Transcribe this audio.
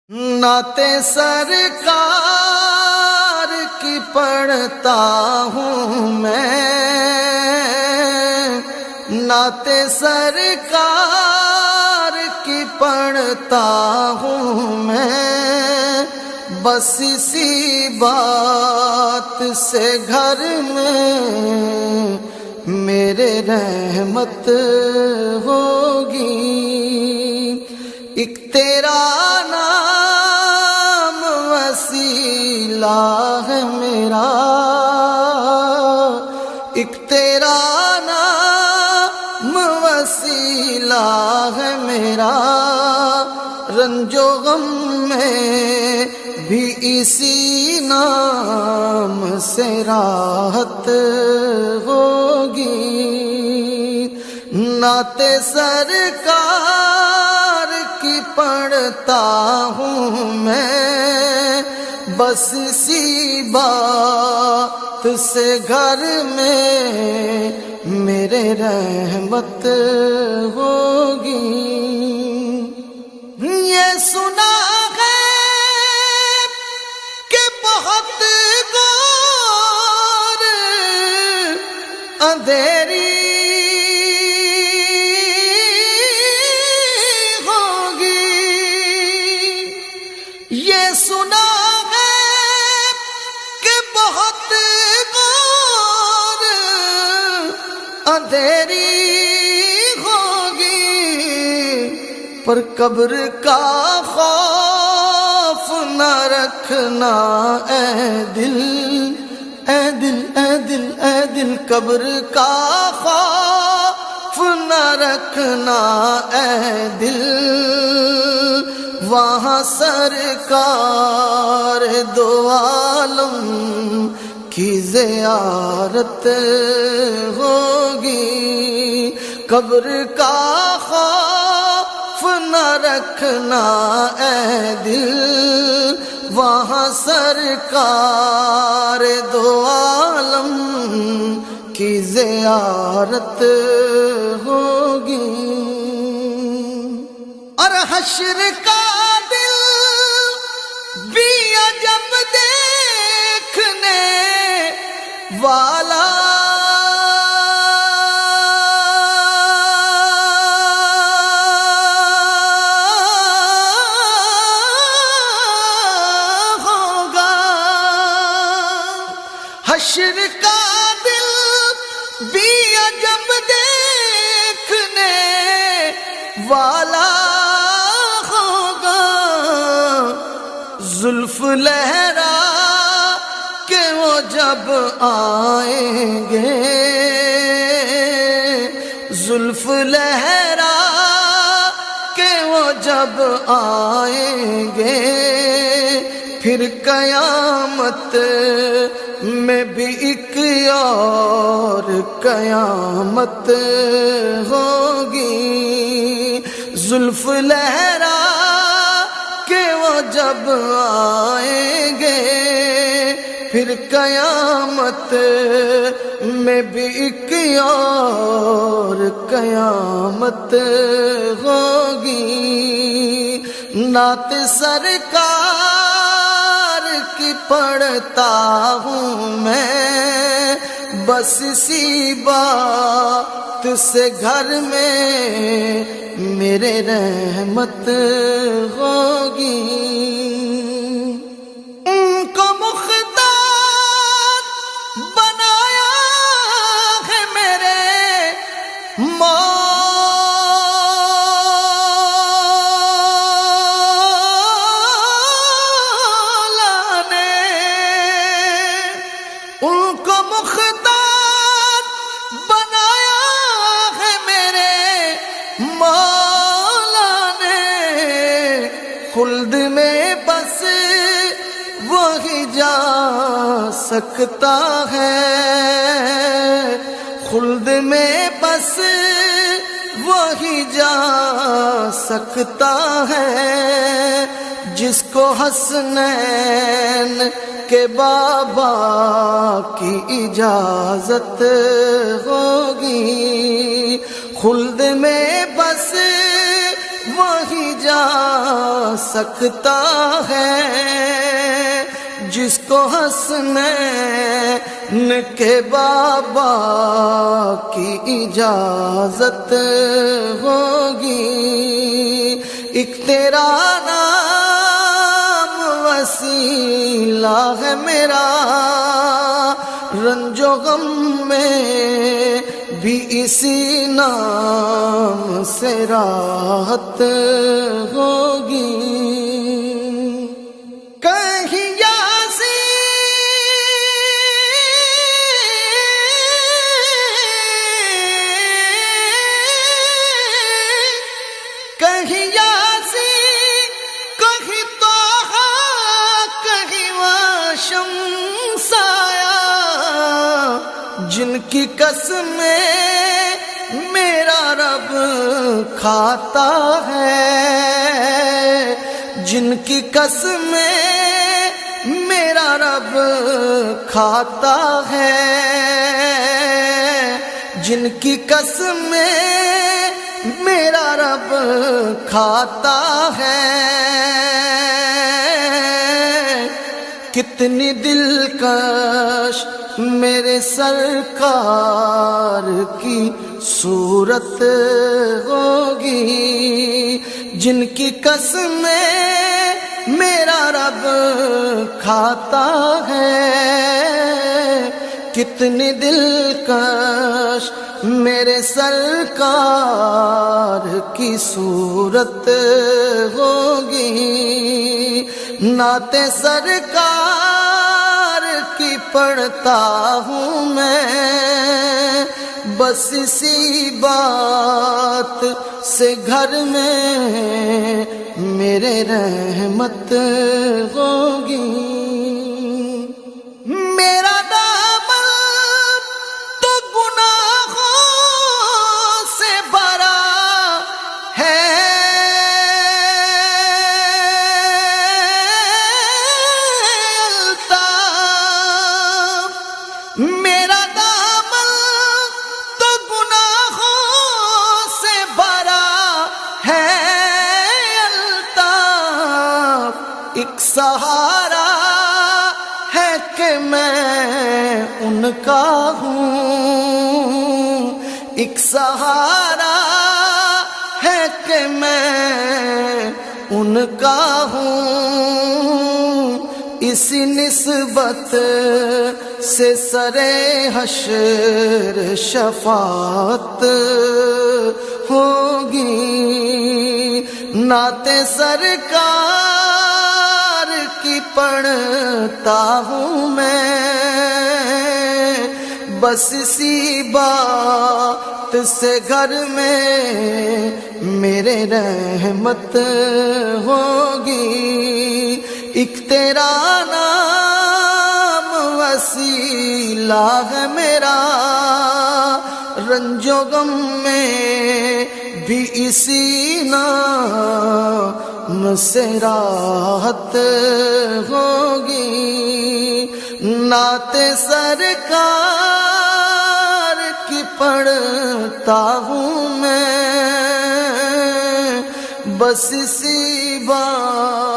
نعت سرکار کی پڑھتا ہوں میں، نعت سرکار کی پڑھتا ہوں میں، بس اسی بات سے گھر میں میرے رحمت ہوگی۔ ایک تیرا نام وسیلہ ہے میرا، ایک تیرا نام وسیلہ ہے میرا، رنج و غم میں بھی اسی نام سے راحت ہوگی۔ نعت سرکار کی پڑھتا ہوں میں، بس اسی بات سے گھر میں میرے رحمت ہوگی۔ یہ سنا ہے کہ بہت غور اندھیری سنا ہے کہ بہت غور اندھیری ہوگی، پر قبر کا خوف نہ رکھنا اے دل، اے دل، اے دل، اے دل، قبر کا خوف نہ رکھنا اے دل، وہاں سرکار دو عالم کی زیارت ہوگی۔ قبر کا خوف نہ رکھنا اے دل، وہاں سرکار دو عالم کی زیارت ہوگی۔ اور حشر کا دل بھی عجب دیکھنے والا، ہوگا۔ حشر کا دل بھی عجب دیکھنے والا، زلف لہرا کہ وہ جب آئیں گے، زلف لہرا کہ وہ جب آئیں گے، پھر قیامت میں بھی ایک اور قیامت ہوگی۔ زلف لہرا کہ وہ جب آئیں گے، پھر قیامت میں بھی ایک اور قیامت ہوگی۔ نعت سرکار کی پڑھتا ہوں میں، بس اسی بات سے گھر میں میرے رحمت ہوگی۔ ان کو مختار بنایا ہے میرے مولا نے، ان کو مختار بنایا ہے میرے مولا نے، خلد میں بس وہی جا سکتا ہے، خلد میں بس وہی جا سکتا ہے، جس کو حسنین کے بابا کی اجازت ہوگی۔ خلد میں بس وہی جا سکتا ہے جس کو حسنین کے بابا کی اجازت ہوگی. ایک تیرا نام وسیلہ ہے میرا، رنج و غم میں بھی اسی نام سے راحت ہوگی. کہیں کہیں یاسین، کہیں طٰہٰ، کہیں واشمس آیا، جن کی قسمیں میرا رب کھاتا ہے، جن کی قسمیں میرا رب کھاتا ہے، جن کی قسمیں میرا رب کھاتا ہے. کتنی دلکش میرے سرکار کی صورت ہوگی، جن کی قسمیں میرا رب کھاتا ہے. کتنی دلکش میرے سرکار کی صورت ہوگی. نعت سرکار کی پڑھتا ہوں میں، بس اسی بات سے گھر میں میرے رحمت ہوگی. میرا دامن تو گناہوں سے بھرا ہے، الطاف. میرا دامن تو گناہوں سے بھرا ہے، الطاف. ایک سہارا ہے کہ میں ان کا ہوں، ایک سہارا ہے کہ میں ان کا ہوں. اسی نسبت سے سرے حشر شفاعت ہوگی. نعت سرکار کی پڑھتا ہوں میں، بس اسی بات سے گھر میں میرے رحمت ہوگی. ایک تیرا نام وسیلہ ہے میرا، رنج و غم میں بھی اسی نام سے راحت ہوگی. نعت سرکار کی پڑھتا ہوں میں، بس اسی بات